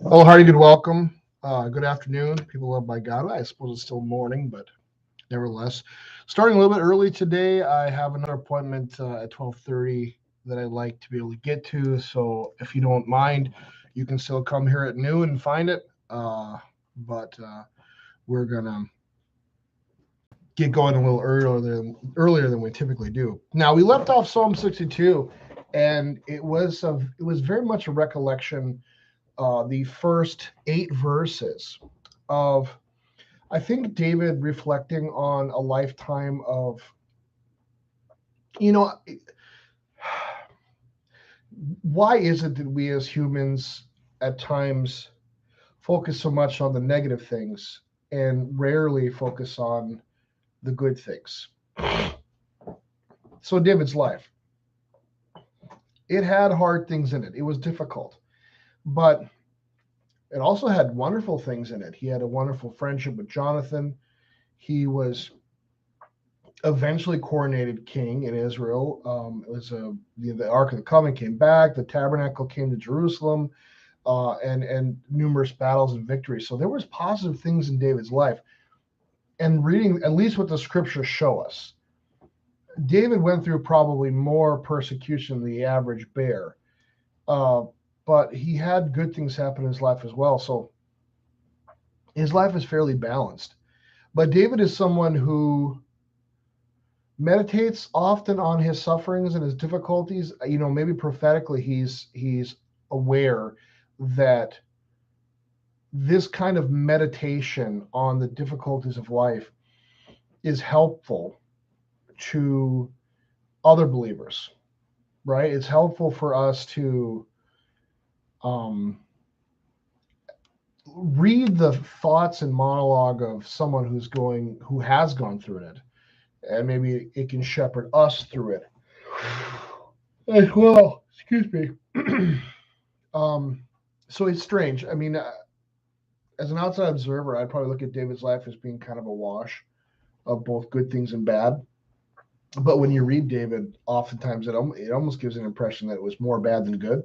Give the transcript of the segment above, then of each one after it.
Well, hearty good welcome. Good afternoon, people loved by God. I suppose it's still morning, but nevertheless, starting a little bit early today. I have another appointment at 12:30 that I'd like to be able to get to. So if you don't mind, you can still come here at noon and find it. But we're gonna get going a little earlier than we typically do. Now we left off Psalm 62, and it was very much a recollection. The first 8 verses of, I think, David reflecting on a lifetime of, you know, why is it that we as humans at times focus so much on the negative things and rarely focus on the good things? So, David's life, it had hard things in it. It was difficult, but it also had wonderful things in it. He had a wonderful friendship with Jonathan. He was eventually coronated king in Israel. It was the Ark of the Covenant came back, the tabernacle came to Jerusalem, and numerous battles and victories. So there was positive things in David's life. And reading at least what the scriptures show us, David went through probably more persecution than the average bear, uh, but he had good things happen in his life as well. So his life is fairly balanced. But David is someone who meditates often on his sufferings and his difficulties. Maybe prophetically he's aware that this kind of meditation on the difficulties of life is helpful to other believers, right? It's helpful for us to um, read the thoughts and monologue of someone who has gone through it, and maybe it can shepherd us through it as well. Excuse me. um, so it's strange. I mean, as an outside observer, I'd probably look at David's life as being kind of a wash of both good things and bad. But when you read David, oftentimes it almost gives an impression that it was more bad than good.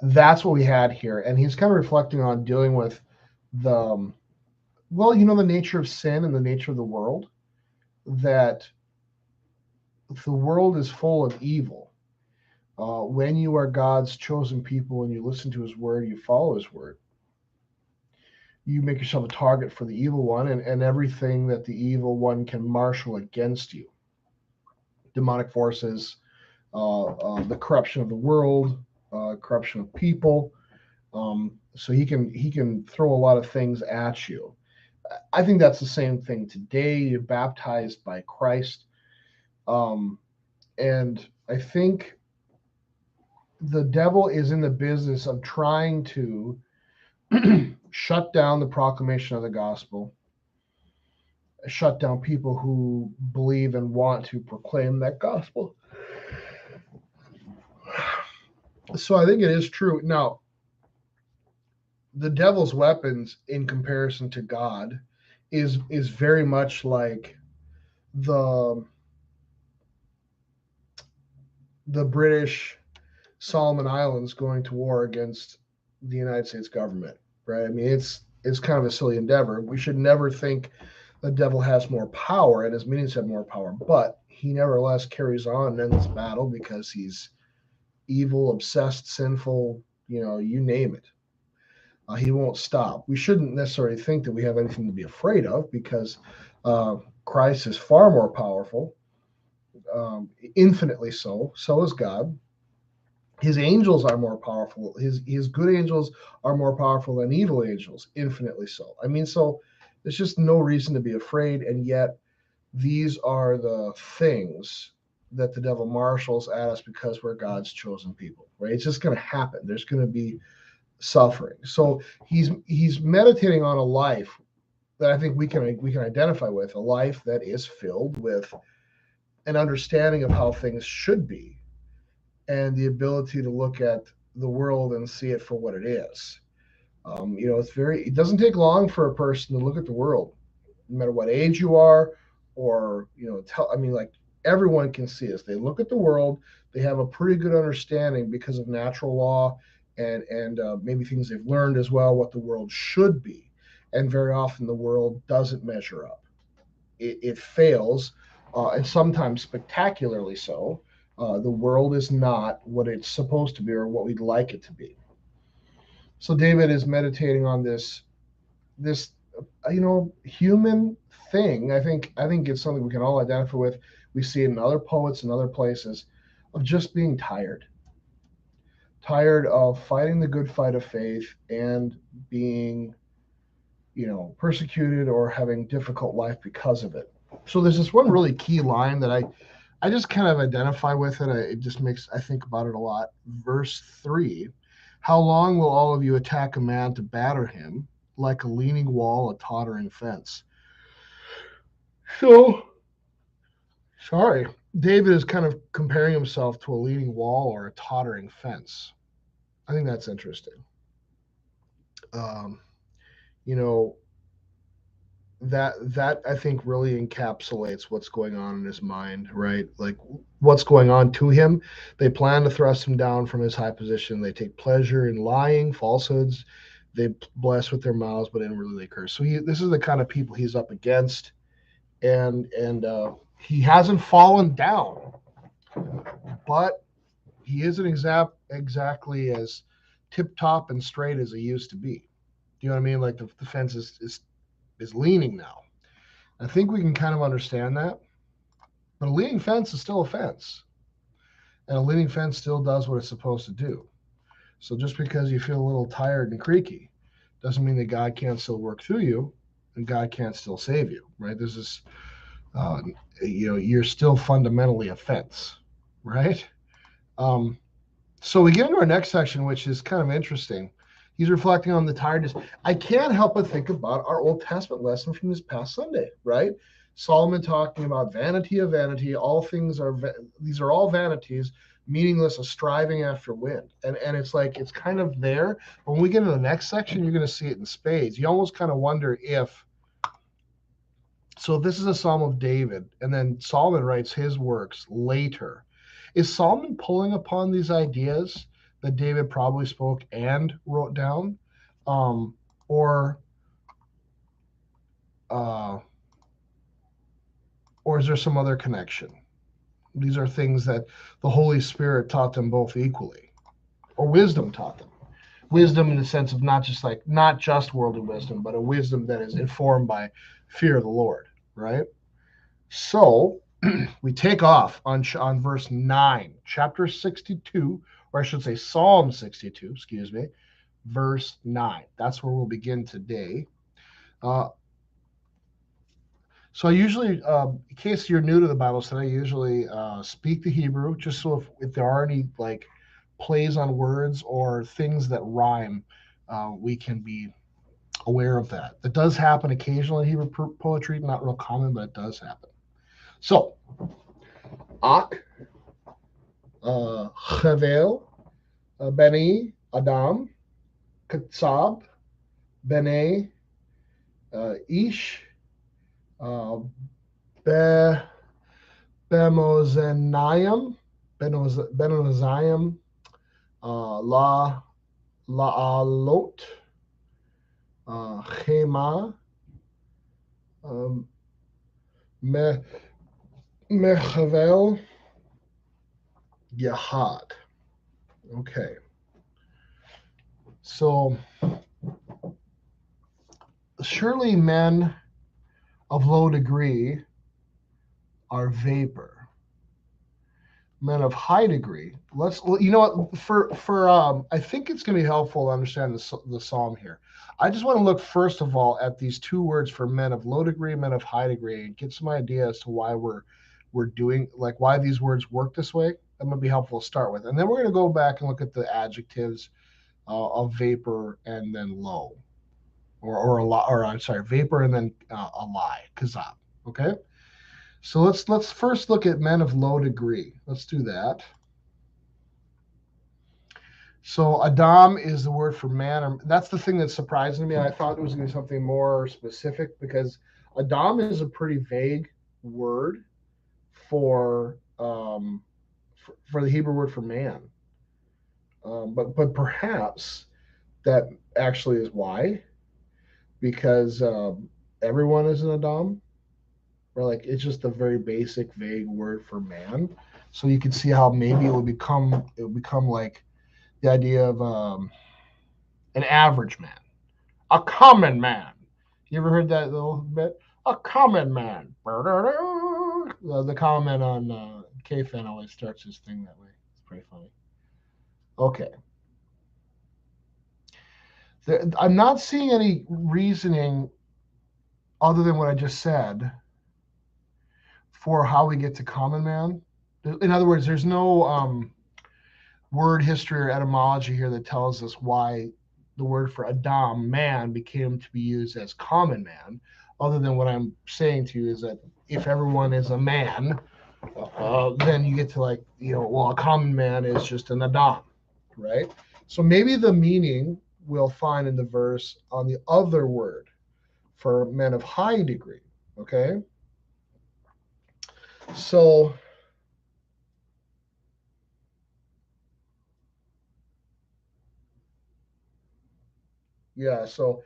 That's what we had here, and he's kind of reflecting on dealing with the the nature of sin and the nature of the world. That the world is full of evil. When you are God's chosen people and you listen to His word, you follow His word, you make yourself a target for the evil one and everything that the evil one can marshal against you. Demonic forces, the corruption of the world, corruption of people. So he can throw a lot of things at you. I think that's the same thing today. You're baptized by Christ, and I think the devil is in the business of trying to shut down the proclamation of the gospel, shut down people who believe and want to proclaim that gospel. So I think it is true. Now, the devil's weapons in comparison to God is very much like the the British Solomon Islands going to war against the United States government, right? I mean, it's kind of a silly endeavor. We should never think the devil has more power and his minions have more power, but he nevertheless carries on in this battle because he's evil, obsessed, sinful, you name it. He won't stop. We shouldn't necessarily think that we have anything to be afraid of because Christ is far more powerful, infinitely so. So is God. His angels are more powerful. His good angels are more powerful than evil angels, infinitely so. I mean, so there's just no reason to be afraid, and yet these are the things that the devil marshals at us because we're God's chosen people, right? It's just going to happen. There's going to be suffering. So he's meditating on a life that I think we can identify with, a life that is filled with an understanding of how things should be and the ability to look at the world and see it for what it is. It doesn't take long for a person to look at the world, no matter what age you are, or, I mean, like everyone can see us. They look at the world, they have a pretty good understanding because of natural law and maybe things they've learned as well, what the world should be. And very often the world doesn't measure up. It fails, and sometimes spectacularly so. The world is not what it's supposed to be or what we'd like it to be. So David is meditating on this human thing. I think it's something we can all identify with. We see it in other poets and other places, of just being tired of fighting the good fight of faith and being persecuted or having difficult life because of it. So there's this one really key line that I just kind of identify with it. It just makes I think about it a lot. Verse 3: how long will all of you attack a man to batter him, like a leaning wall, a tottering fence? So, sorry, David is kind of comparing himself to a leaning wall or a tottering fence. I think that's interesting. Um, you know, that I think really encapsulates what's going on in his mind, right? Like what's going on to him. They plan to thrust him down from his high position. They take pleasure in lying, falsehoods. They bless with their mouths, but inwardly they curse. So this is the kind of people he's up against, and he hasn't fallen down, but he isn't exactly as tip top and straight as he used to be. Do you know what I mean? Like the fence is leaning now. I think we can kind of understand that. But a leaning fence is still a fence. And a leaning fence still does what it's supposed to do. So just because you feel a little tired and creaky doesn't mean that God can't still work through you and God can't still save you, right? This is, you're still fundamentally a fence, right? So we get into our next section, which is kind of interesting. He's reflecting on the tiredness. I can't help but think about our Old Testament lesson from this past Sunday, right? Solomon talking about vanity of vanity. All things these are all vanities, meaningless, a striving after wind. And it's like, it's kind of there. When we get into the next section, you're going to see it in spades. You almost kind of wonder so this is a Psalm of David, and then Solomon writes his works later. Is Solomon pulling upon these ideas that David probably spoke and wrote down? Or is there some other connection? These are things that the Holy Spirit taught them both equally, or wisdom taught them. Wisdom in the sense of not just worldly wisdom, but a wisdom that is informed by fear of the Lord, right? So we take off on verse 9, chapter 62, or I should say Psalm 62, excuse me, verse 9. That's where we'll begin today. So I usually, in case you're new to the Bible study, I usually speak the Hebrew, just so if there are any like plays on words or things that rhyme, we can be aware of that. That does happen occasionally in Hebrew poetry, not real common, but it does happen. So, Ak, Chavel, Beni, Adam, Katzab, Bene, Ish, Benozanayim, La'alot, Chema, Mechavel, Yahad. Okay. So surely men of low degree are vapor. Men of high degree. You know what? For I think it's going to be helpful to understand the psalm here. I just want to look first of all at these two words for men of low degree, men of high degree, and get some idea as to why we're doing, like, why these words work this way. That might be helpful to start with, and then we're going to go back and look at the adjectives of vapor and then low, or a lot, or I'm sorry, vapor and then a lie, kazab. Okay. So let's first look at men of low degree. Let's do that. So Adam is the word for man. Or that's the thing that's surprising me. I thought it was going to be something more specific because Adam is a pretty vague word for for the Hebrew word for man. But perhaps that actually is why, because everyone is an Adam, or like it's just a very basic, vague word for man. So you can see how maybe it would become like the idea of an average man, a common man. You ever heard that little bit? A common man. The common man on K-Fan always starts his thing that way. It's pretty funny. Okay. I'm not seeing any reasoning other than what I just said for how we get to common man. In other words, there's no word history or etymology here that tells us why the word for Adam, man, became to be used as common man, other than what I'm saying to you is that if everyone is a man, then you get to like, well, a common man is just an Adam, right? So maybe the meaning we'll find in the verse on the other word for men of high degree, okay? So, yeah, so,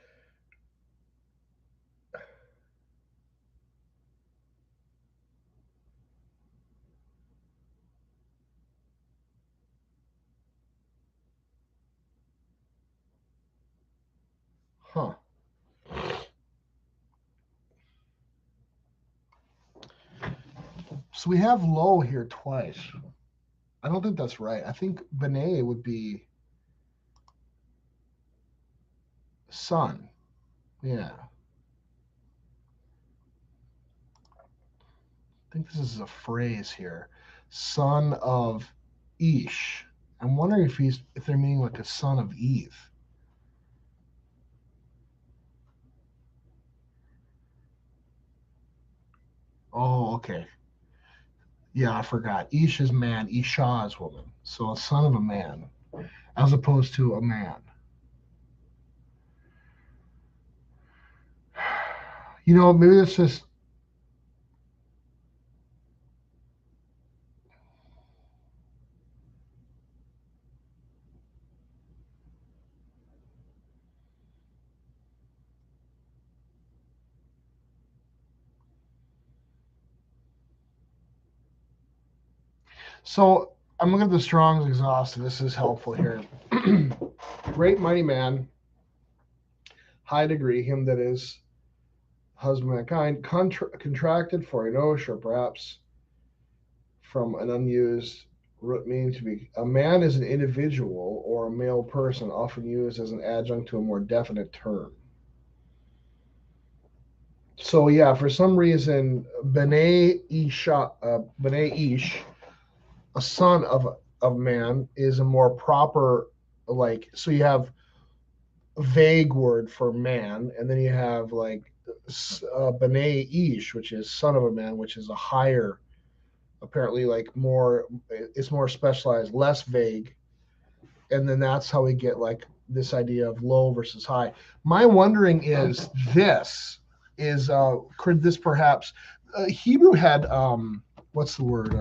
huh. So we have low here twice. I don't think that's right. I think B'nai would be son. Yeah. I think this is a phrase here. Son of Ish. I'm wondering if they're meaning like a son of Eve. Oh, okay. Yeah, I forgot. Ish is man, Isha is woman. So a son of a man, as opposed to a man. Maybe it's just so. I'm looking at the Strong's exhaustive. This is helpful here. Great mighty man, high degree, him that is husband of mankind, contracted for a nosh, or perhaps from an unused root meaning to be. A man is an individual or a male person, often used as an adjunct to a more definite term. So yeah, for some reason, B'nai Ish, a son of man, is a more proper, like. So you have a vague word for man, and then you have like B'nai Ish, which is son of a man, which is a higher, apparently like more. It's more specialized, less vague, and then that's how we get like this idea of low versus high. My wondering is this is could this perhaps Hebrew had what's the word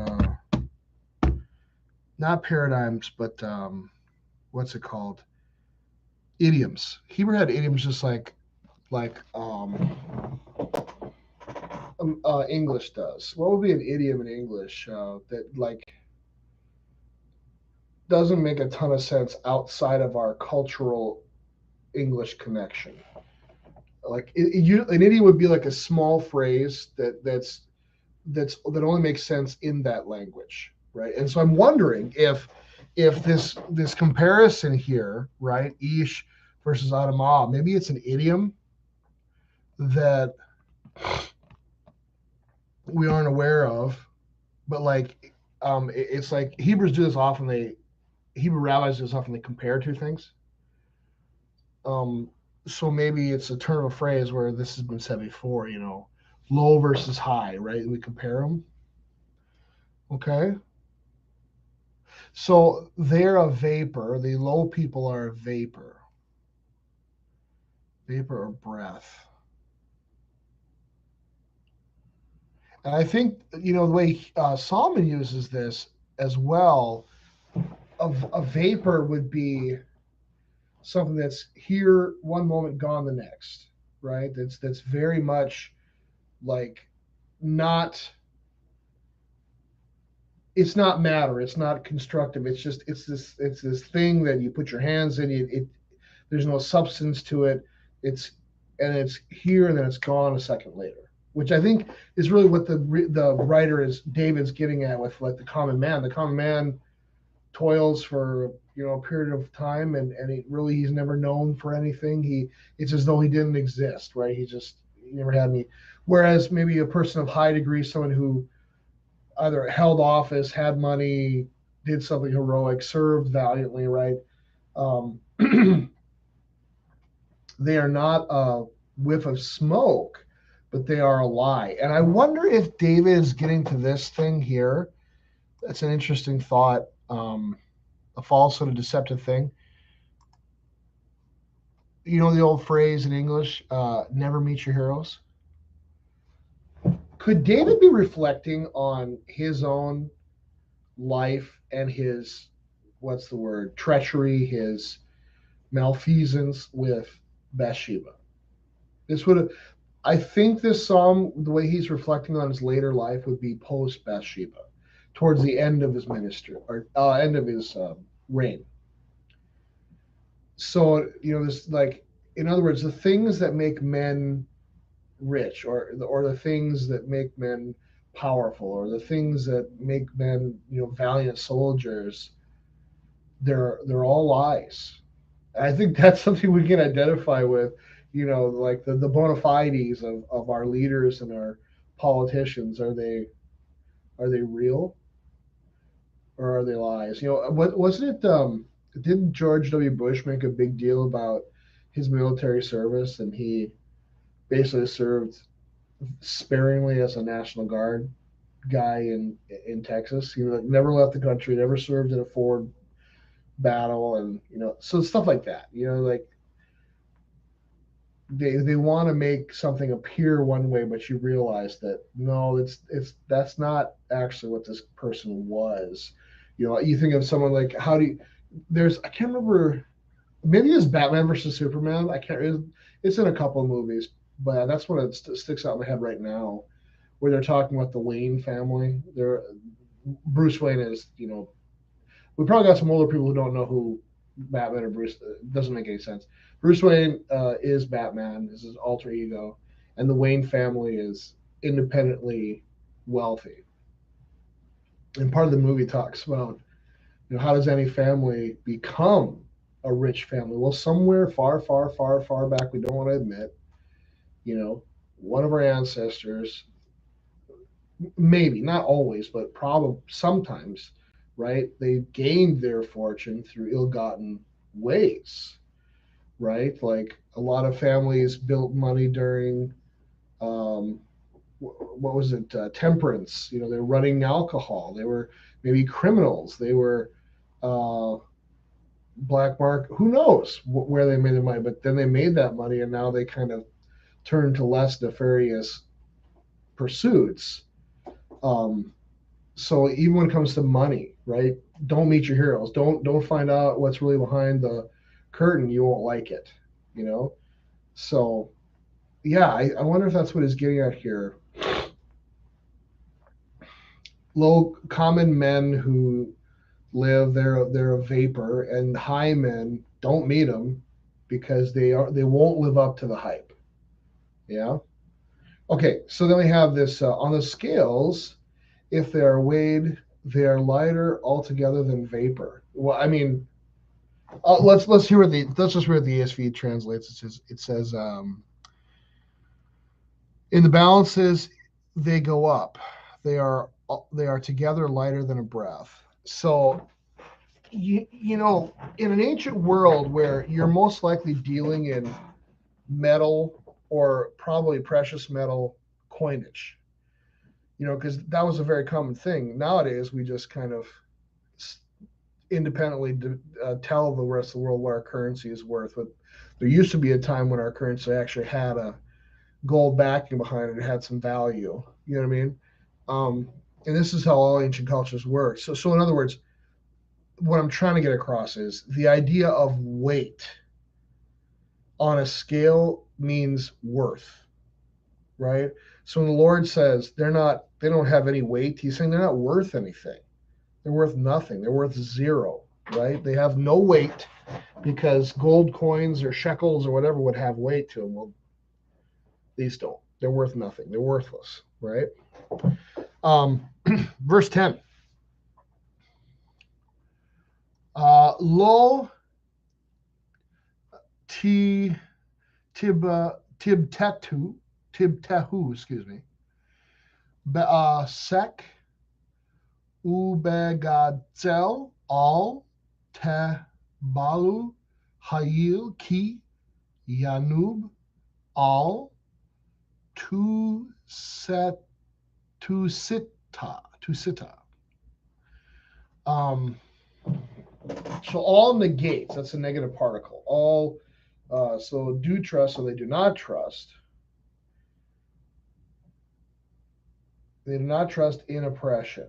not paradigms but what's it called, idioms. Hebrew had idioms just like English does. What would be an idiom in English that like doesn't make a ton of sense outside of our cultural English connection? Like an idiom would be like a small phrase that only makes sense in that language, right? And so I'm wondering if this comparison here, right, Ish versus Adamah, maybe it's an idiom that we aren't aware of, but like it's like Hebrews do this often. Hebrew rabbis do this often. They compare two things. Um, so maybe it's a turn of a phrase where this has been said before. Low versus high, right? We compare them. Okay. So they're a vapor. The low people are a vapor. Vapor or breath. I think the way Solomon uses this as well. A vapor would be something that's here one moment, gone the next, right? That's very much like not. It's not matter. It's not constructive. It's this thing that you put your hands in. It there's no substance to it. It's and it's here and then it's gone a second later, which I think is really what the writer is David's getting at with like the common man. The common man toils for a period of time, and he's never known for anything. It's as though he didn't exist, right? He never had any. Whereas maybe a person of high degree, someone who either held office, had money, did something heroic, served valiantly, right? Um, they are not a whiff of smoke, but they are a lie. And I wonder if David is getting to this thing here. That's an interesting thought. A false sort of deceptive thing. You know the old phrase in English, never meet your heroes? Could David be reflecting on his own life and his, what's the word, treachery, his malfeasance with Bathsheba? This would have, I think this psalm, the way he's reflecting on his later life, would be post Bathsheba, towards the end of his ministry or end of his reign. So this, like, in other words, the things that make men rich, or the things that make men powerful, or the things that make men valiant soldiers, they're all lies. I think that's something we can identify with, like the bona fides of our leaders and our politicians. Are they real, or are they lies? What wasn't it? Didn't George W. Bush make a big deal about his military service, and he basically served sparingly as a National Guard guy in Texas. He never left the country, never served in a forward battle, and so stuff like that. Like they want to make something appear one way, but you realize that no, that's not actually what this person was. You think of someone like, how do you? I can't remember. Maybe it's Batman versus Superman. I can't. It's in a couple of movies, but that's one that sticks out in my head right now, where they're talking about the Wayne family. Bruce Wayne is, we probably got some older people who don't know who Batman or Bruce. It doesn't make any sense. Bruce Wayne is Batman, is his alter ego, and the Wayne family is independently wealthy. And part of the movie talks about, how does any family become a rich family? Well, somewhere far, far, far, far back, we don't want to admit, one of our ancestors, maybe not always, but probably sometimes, right? They gained their fortune through ill-gotten ways, right? Like a lot of families built money during, what was it, temperance. They're running alcohol. They were maybe criminals. They were uh, black mark. Who knows where they made the money? But then they made that money, and now they kind of turn to less nefarious pursuits. Um, so even when it comes to money, right? Don't meet your heroes. Don't find out what's really behind the curtain. You won't like it, you know. So yeah, I wonder if that's what he's getting at here. Low common men who live, they're a vapor, and high men don't meet them because they won't live up to the hype. Yeah. Okay. So then we have this on the scales. If they are weighed, they are lighter altogether than vapor. Well, I mean, let's just hear what the ESV translates. It says in the balances they go up. They are together lighter than a breath. So in an ancient world where you're most likely dealing in metal or probably precious metal coinage, because that was a very common thing. Nowadays, we just kind of independently tell the rest of the world what our currency is worth. But there used to be a time when our currency actually had a gold backing behind it. It had some value. You know what I mean? And this is how all ancient cultures work. So in other words, what I'm trying to get across is the idea of weight on a scale means worth, right? So when the Lord says they don't have any weight, he's saying they're not worth anything. They're worth nothing. They're worth zero, right? They have no weight because gold coins or shekels or whatever would have weight to them. Well, these don't. They're worth nothing. They're worthless, right? Verse 10. Lo ti tibtehu, excuse me. Sek ubegadzel al te balu hayil ki yanub al tu sita. So all negates. That's a negative particle. All. So do trust, so they do not trust. They do not trust in oppression.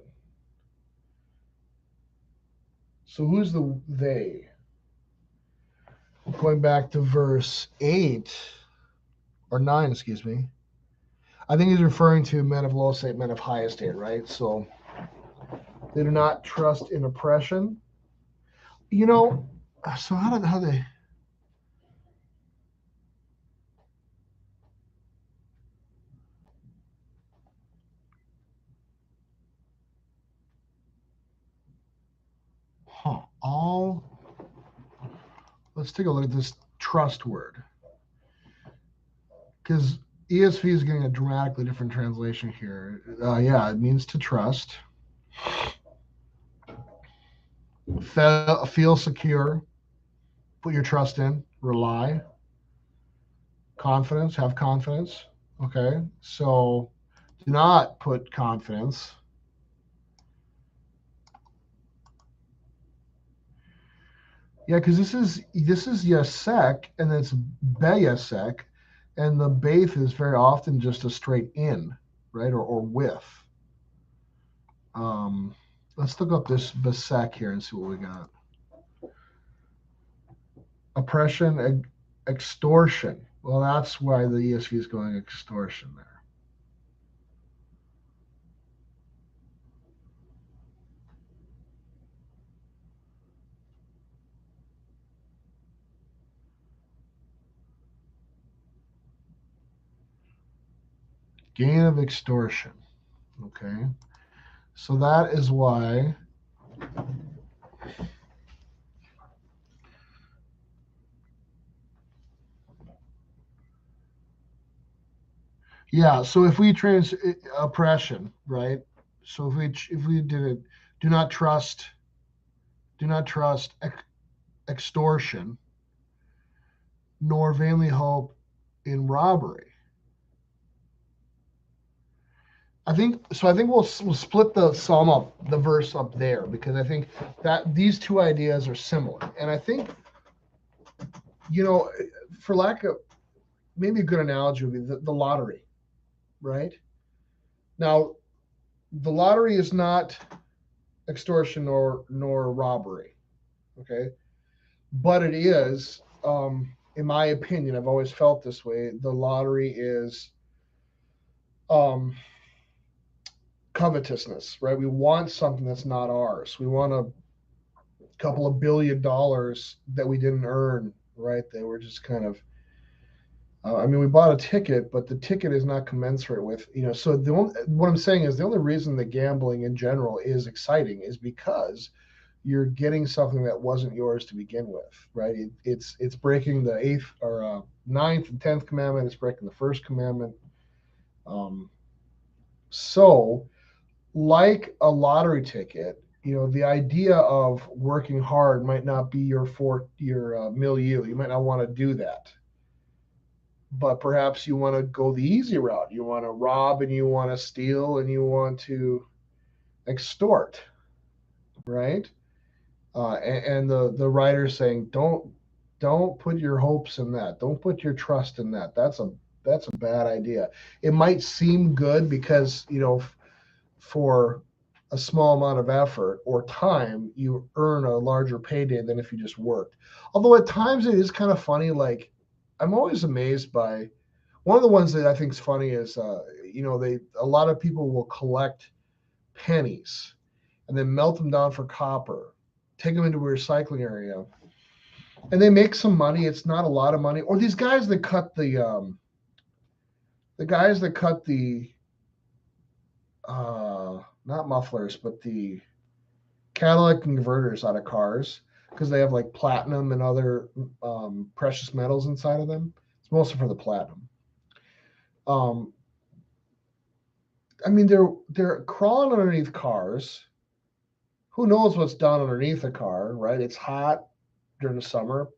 So who's the they? Going back to verse 8 or 9, excuse me. I think he's referring to men of low estate, men of high estate, right? So they do not trust in oppression. You know, so how they? All. Let's take a look at this trust word, because ESV is getting a dramatically different translation here. Yeah, it means to trust. Feel secure. Put your trust in. Rely. Confidence. Have confidence. Okay. So do not put confidence. Yeah, because this is yasek and it's beyasek, and the beith is very often just a straight in, right, or with. Let's look up this besek here and see what we got. Oppression, extortion. Well, that's why the ESV is going extortion there. Gain of extortion. Okay. So that is why yeah, so if we trans oppression, right? So if we did it, do not trust extortion, nor vainly hope in robbery. I think so. I think we'll split the psalm up, the verse up there, because I think that these two ideas are similar, and I think, you know, for lack of maybe a good analogy would be the lottery, right? Now, the lottery is not extortion nor robbery, okay, but it is, in my opinion, I've always felt this way. The lottery is um, covetousness, right? We want something that's not ours. We want a couple of $1 billion that we didn't earn, right? They were just kind of. I mean, we bought a ticket, but the ticket is not commensurate with, you know. So what I'm saying is the only reason that gambling in general is exciting is because you're getting something that wasn't yours to begin with, right? It's breaking the eighth or ninth and 10th commandment. It's breaking the first commandment. Um, so, like a lottery ticket, you know, the idea of working hard might not be your milieu. You might not want to do that, but perhaps you want to go the easy route. You want to rob and you want to steal and you want to extort, right? And the writer is saying, don't put your hopes in that. Don't put your trust in that. That's a bad idea. It might seem good because, you know, for a small amount of effort or time, you earn a larger payday than if you just worked. Although at times it is kind of funny. Like I'm always amazed by one of the ones that I think is funny is a lot of people will collect pennies and then melt them down for copper, take them into a recycling area, and they make some money. It's not a lot of money. Or these guys that cut the guys that cut the not mufflers, but the catalytic converters out of cars because they have like platinum and other precious metals inside of them. It's mostly for the platinum. Um, I mean, they're crawling underneath cars. Who knows what's down underneath a car, right? It's hot during the summer,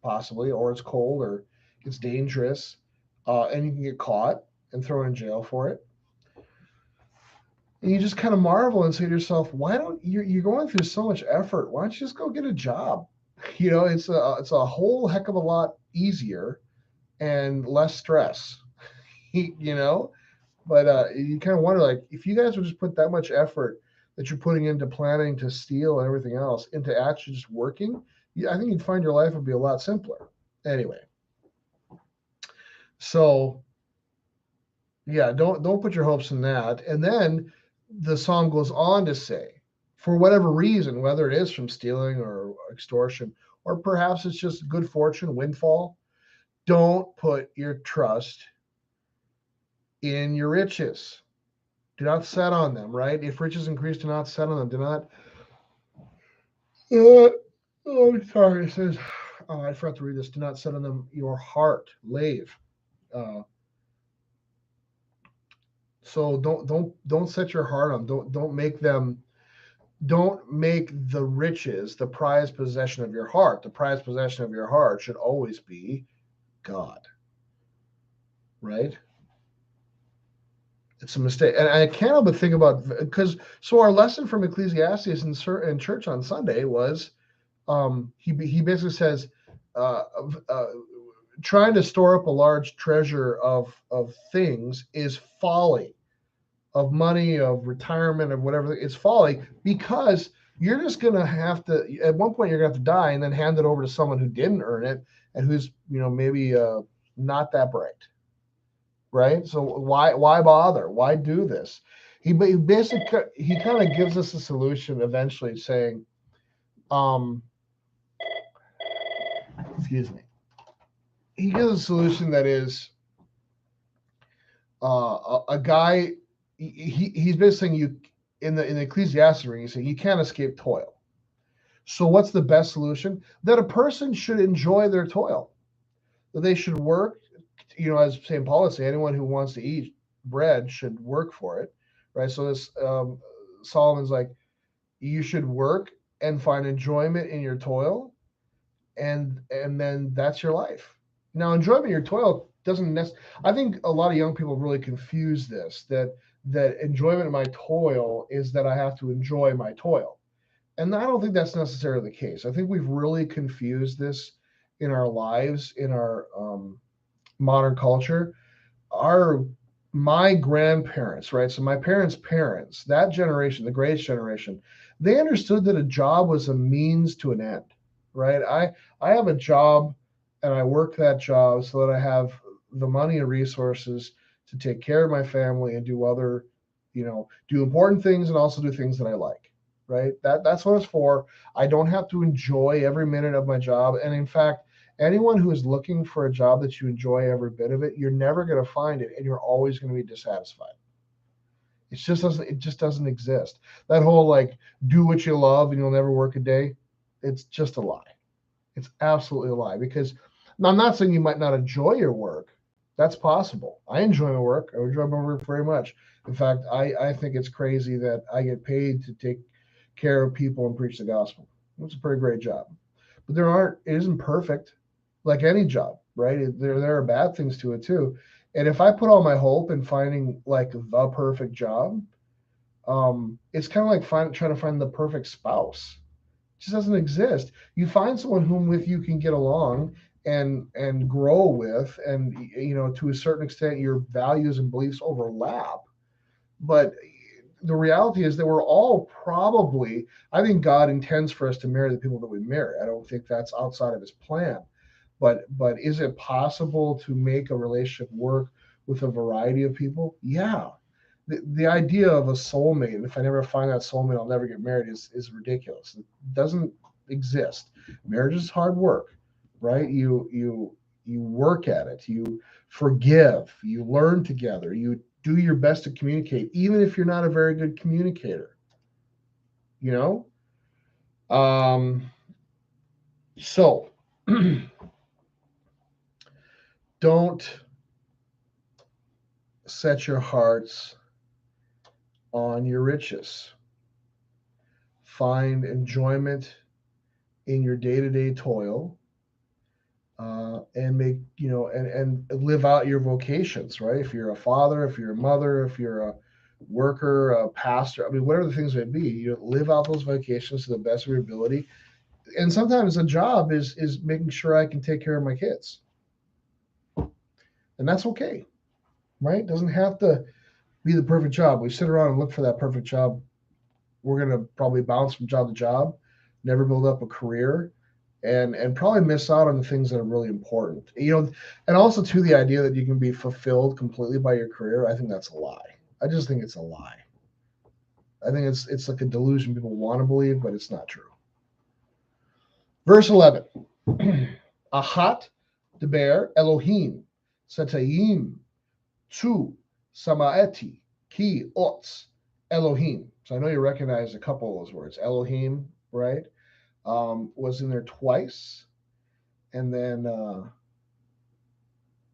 possibly, or it's cold, or it's dangerous, and you can get caught and thrown in jail for it. And you just kind of marvel and say to yourself, why don't you're going through so much effort? Why don't you just go get a job? It's a whole heck of a lot easier and less stress, you know. But you kind of wonder, like, if you guys would just put that much effort that you're putting into planning to steal and everything else into actually just working, I think you'd find your life would be a lot simpler. Anyway, so yeah, don't put your hopes in that. And then the psalm goes on to say, for whatever reason, whether it is from stealing or extortion, or perhaps it's just good fortune, windfall, don't put your trust in your riches. Do not set on them, right? If riches increase, do not set on them. Do not. Sorry. It says, I forgot to read this. Do not set on them your heart, lave. Uh, so don't set your heart on. Don't make them. Don't make the riches the prized possession of your heart. The prized possession of your heart should always be God, right? It's a mistake, and I can't help but think about because so our lesson from Ecclesiastes in church on Sunday was he basically says uh, uh, trying to store up a large treasure of things is folly, of money, of retirement, of whatever. It's folly because you're just gonna have to at one point you're gonna have to die and then hand it over to someone who didn't earn it and who's maybe not that bright, right? So why bother? Why do this? He basically he kind of gives us a solution eventually, saying, um, he gives a solution that is a guy. He's basically saying you in the Ecclesiastes ring. He's saying you can't escape toil. So what's the best solution? That a person should enjoy their toil. That they should work. As St. Paul would say, anyone who wants to eat bread should work for it, right? So this Solomon's like, you should work and find enjoyment in your toil, and then that's your life. Now, enjoyment in your toil doesn't necessarily. I think a lot of young people really confuse this. That enjoyment in my toil is that I have to enjoy my toil, and I don't think that's necessarily the case. I think we've really confused this in our lives, in our modern culture. Our My grandparents, right? So my parents, that generation, the greatest generation, they understood that a job was a means to an end, right? I have a job and I work that job so that I have the money and resources to take care of my family and do other, do important things and also do things that I like, right? That's what it's for. I don't have to enjoy every minute of my job. And in fact, anyone who is looking for a job that you enjoy every bit of it, you're never going to find it, and you're always going to be dissatisfied. It just doesn't exist. That whole like do what you love and you'll never work a day, it's just a lie. It's absolutely a lie because now I'm not saying you might not enjoy your work. That's possible. I enjoy my work. I enjoy my work very much. In fact, I think it's crazy that I get paid to take care of people and preach the gospel. It's a pretty great job. But it isn't perfect like any job, right? There are bad things to it too. And if I put all my hope in finding like the perfect job, it's kind of like trying to find the perfect spouse. It just doesn't exist. You find someone whom with you can get along and grow with, and to a certain extent your values and beliefs overlap. But the reality is that we're all probably, I think God intends for us to marry the people that we marry. I don't think that's outside of his plan. But is it possible to make a relationship work with a variety of people? Yeah. The idea of a soulmate, and if I never find that soulmate, I'll never get married, is ridiculous. It doesn't exist. Marriage is hard work, right? You work at it, you forgive, you learn together, you do your best to communicate, even if you're not a very good communicator, you know? So don't set your hearts on your riches. Find enjoyment in your day-to-day toil, and make, and live out your vocations, right? If you're a father, if you're a mother, if you're a worker, a pastor, I mean, whatever the things may be, you live out those vocations to the best of your ability. And sometimes a job is making sure I can take care of my kids, and that's okay, right? It doesn't have to be the perfect job. We sit around and look for that perfect job. We're going to probably bounce from job to job, never build up a career, and probably miss out on the things that are really important. And also to the idea that you can be fulfilled completely by your career, I think that's a lie. I just think it's a lie. I think it's like a delusion people want to believe, but it's not true. Verse 11. Ahat deber Elohim Satayim Tu Samaeti Ki Ots Elohim. So I know you recognize a couple of those words. Elohim, right? Was in there twice. And then oh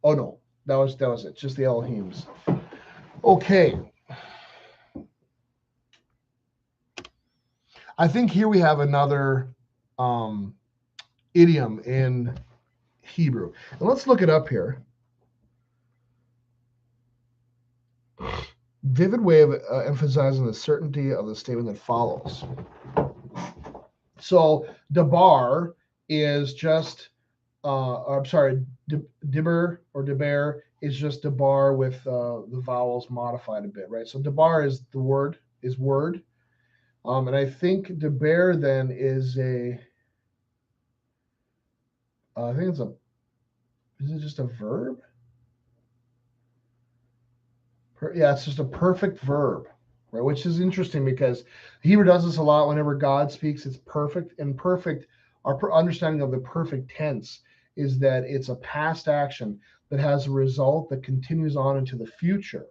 no, that was it. Just the Elohims. Okay. I think here we have another idiom in Hebrew. And let's look it up here. Vivid way of emphasizing the certainty of the statement that follows. So dabar is just, I'm sorry, dibber or deber is just dabar with the vowels modified a bit, right? So dabar is the word, is word. And I think deber then is I think is it just a verb? Yeah, it's just a perfect verb, right? Which is interesting because Hebrew does this a lot. Whenever God speaks, it's perfect. And perfect, our understanding of the perfect tense is that it's a past action that has a result that continues on into the future,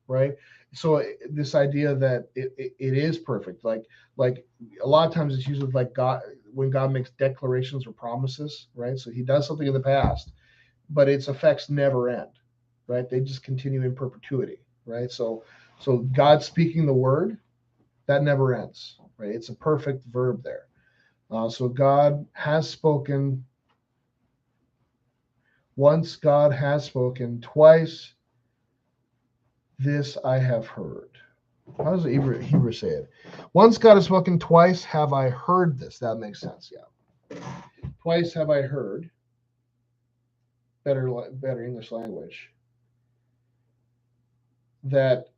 right? So this idea that it is perfect, like a lot of times it's used with like God, when God makes declarations or promises, right? So he does something in the past, but its effects never end, right? They just continue in perpetuity, right? So God speaking the word, that never ends, right? It's a perfect verb there. So God has spoken once, God has spoken twice, this I have heard. How does the Hebrew say it? Once God has spoken, twice have I heard this. That makes sense, yeah. Twice have I heard. Better English language. That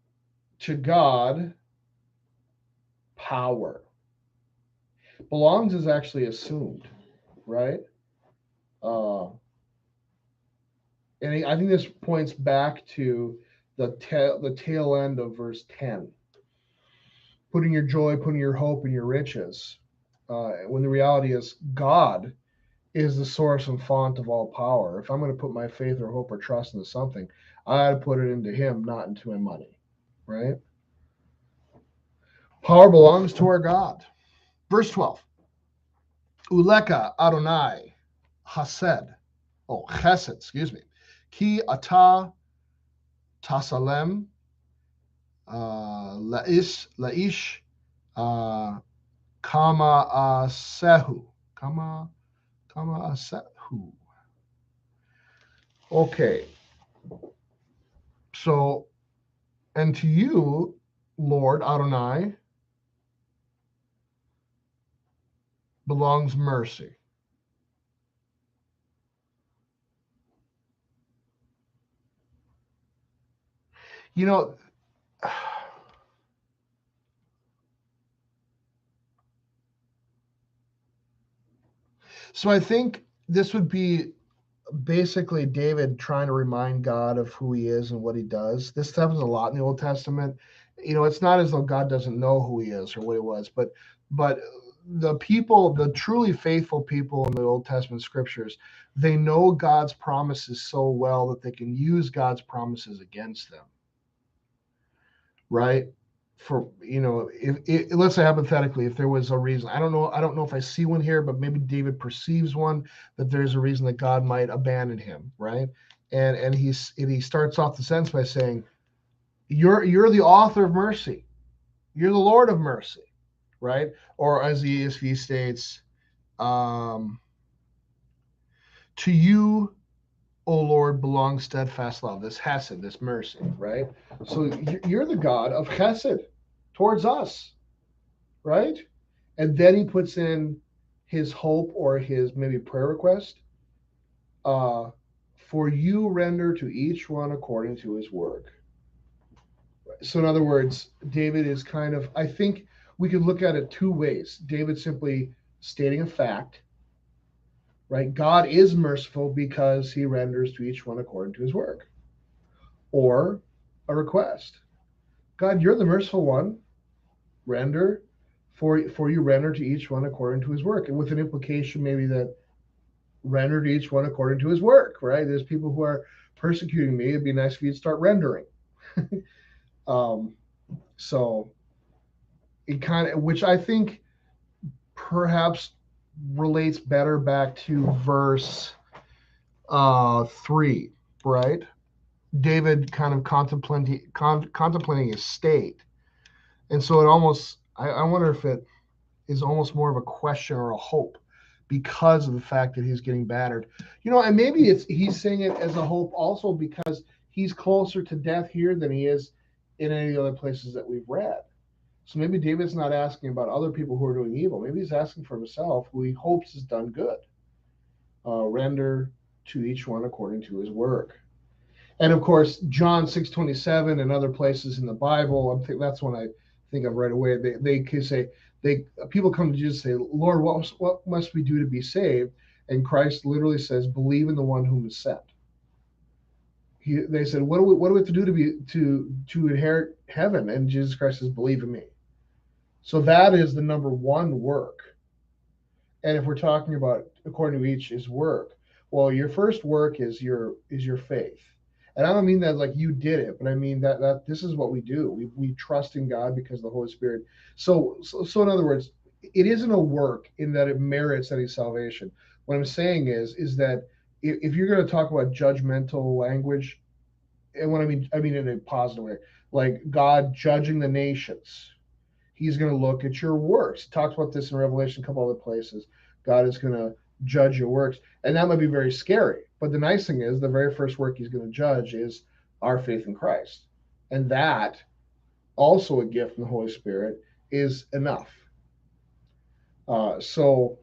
to God, power belongs is actually assumed, right? And I think this points back to the tail end of verse 10. Putting your joy, putting your hope in your riches, when the reality is God is the source and font of all power. If I'm going to put my faith or hope or trust into something, I got to put it into Him, not into my money, right? Power belongs to our God. Verse 12. Uleka Adonai Chesed, excuse me. Ki ata tasalem laish kama asehu. Kama asehu. Okay. So, and to you, Lord Adonai, belongs mercy. You know, So I think this would be basically David trying to remind God of who he is and what he does. This happens a lot in the Old Testament. It's not as though God doesn't know who he is or what he was, but the people, the truly faithful people in the Old Testament scriptures, they know God's promises so well that they can use God's promises against them. Right? For if let's say hypothetically, if there was a reason, I don't know if I see one here, but maybe David perceives one, that there's a reason that God might abandon him, right? And he starts off the sentence by saying, you're the author of mercy, you're the Lord of mercy, right? Or as the ESV states, to you, O Lord, belongs steadfast love, this hesed, this mercy, right? So you're the God of chesed towards us, right? And then he puts in his hope or his maybe prayer request. For you render to each one according to his work. So in other words, David is kind of, I think we could look at it two ways. David simply stating a fact, right? God is merciful because he renders to each one according to his work. Or a request. God, you're the merciful one. Render, for you render to each one according to his work. And with an implication maybe that render to each one according to his work, right? There's people who are persecuting me. It'd be nice if you'd start rendering. So it kind of, which I think perhaps relates better back to verse 3, right? David kind of contemplating his state. And so it almost, I wonder if it is almost more of a question or a hope because of the fact that he's getting battered. And maybe he's saying it as a hope also because he's closer to death here than he is in any of the other places that we've read. So maybe David's not asking about other people who are doing evil. Maybe he's asking for himself, who he hopes has done good. Render to each one according to his work. And of course, John 6:27 and other places in the Bible, that's one I think of right away. They can say, people come to Jesus and say, Lord, what must we do to be saved? And Christ literally says, believe in the one whom is sent. They said, what do we have to do to inherit heaven? And Jesus Christ says, believe in me. So that is the number one work. And if we're talking about according to each his work, well, your first work is your faith. And I don't mean that like you did it, but I mean that this is what we do. We trust in God because of the Holy Spirit. So in other words, it isn't a work in that it merits any salvation. What I'm saying is that if you're going to talk about judgmental language, and what I mean in a positive way, like God judging the nations, he's going to look at your works. He talks about this in Revelation, a couple other places. God is going to judge your works. And that might be very scary. But the nice thing is the very first work he's going to judge is our faith in Christ. And that, also a gift from the Holy Spirit, is enough. So,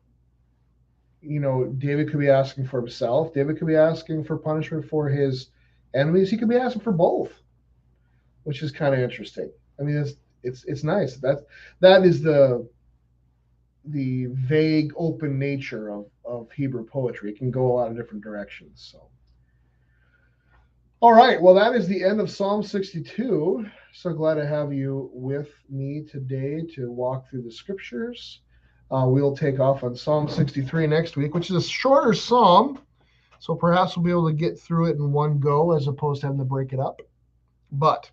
David could be asking for himself. David could be asking for punishment for his enemies. He could be asking for both, which is kind of interesting. I mean, it's nice. That is the vague, open nature of Hebrew poetry. It can go a lot of different directions. So, all right. Well, that is the end of Psalm 62. So glad to have you with me today to walk through the scriptures. We'll take off on Psalm 63 next week, which is a shorter psalm. So perhaps we'll be able to get through it in one go as opposed to having to break it up. But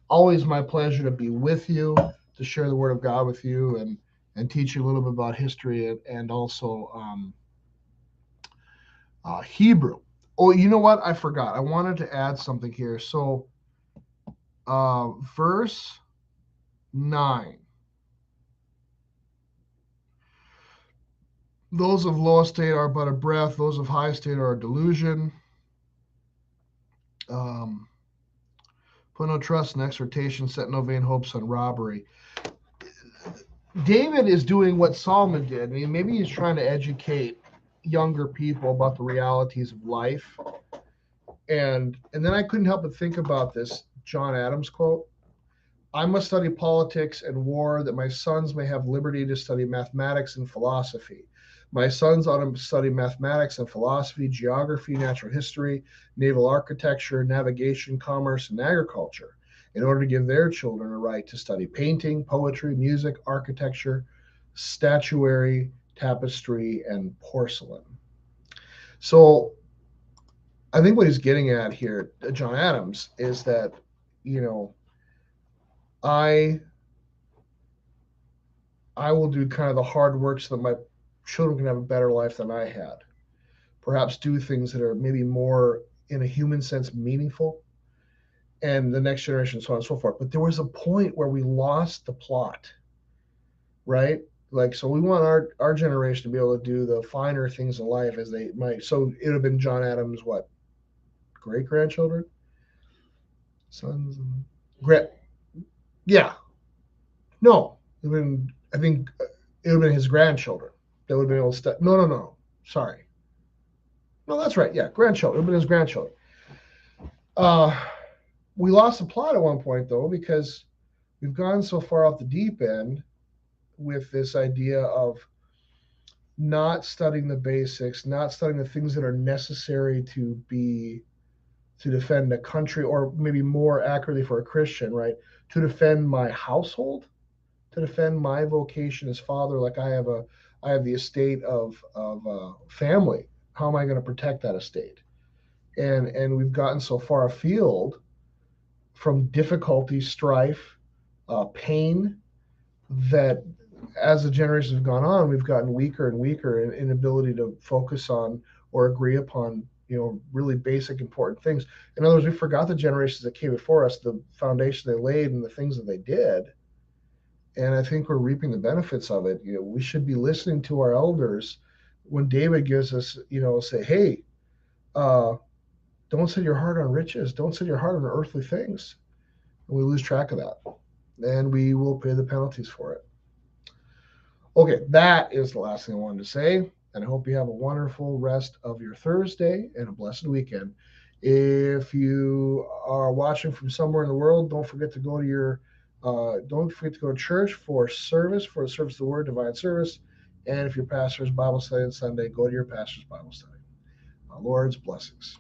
always my pleasure to be with you, to share the word of God with you and teach you a little bit about history and also Hebrew. Oh, you know what? I forgot. I wanted to add something here. So verse 9. Those of low estate are but a breath. Those of high estate are a delusion. Put no trust in exhortation. Set no vain hopes on robbery. David is doing what Solomon did. I mean, maybe he's trying to educate younger people about the realities of life. And then I couldn't help but think about this John Adams quote. I must study politics and war that my sons may have liberty to study mathematics and philosophy. My sons ought to study mathematics and philosophy, geography, natural history, naval architecture, navigation, commerce, and agriculture in order to give their children a right to study painting, poetry, music, architecture, statuary, tapestry, and porcelain. So I think what he's getting at here, John Adams, is that, you know, I I will do kind of the hard work so that my children can have a better life than I had. Perhaps do things that are maybe more, in a human sense, meaningful, and the next generation, so on and so forth. But there was a point where we lost the plot, right? Like, so we want our generation to be able to do the finer things in life as they might. So it would have been John Adams, what, great grandchildren, sons, grand, yeah, no, it would have been, I think it would have been his grandchildren that would have been able to step. No, no, no, sorry, no, that's right, yeah, grandchildren. It would have been his grandchildren. Uh, we lost the plot at one point though because we've gone so far off the deep end with this idea of not studying the basics, not studying the things that are necessary to defend a country, or maybe more accurately for a Christian, right? To defend my household, to defend my vocation as father. Like I have the estate of family. How am I going to protect that estate? And we've gotten so far afield from difficulty, strife, pain, that as the generations have gone on, we've gotten weaker and weaker in ability to focus on or agree upon, really basic important things. In other words, we forgot the generations that came before us, the foundation they laid, and the things that they did. And I think we're reaping the benefits of it. We should be listening to our elders when David gives us, say, hey, uh, don't set your heart on riches, don't set your heart on earthly things. And we lose track of that, and we will pay the penalties for it. Okay, that is the last thing I wanted to say. And I hope you have a wonderful rest of your Thursday and a blessed weekend. If you are watching from somewhere in the world, don't forget to go to church for the service of the Word, divine service. And if your pastor's Bible study on Sunday, go to your pastor's Bible study. Lord's blessings.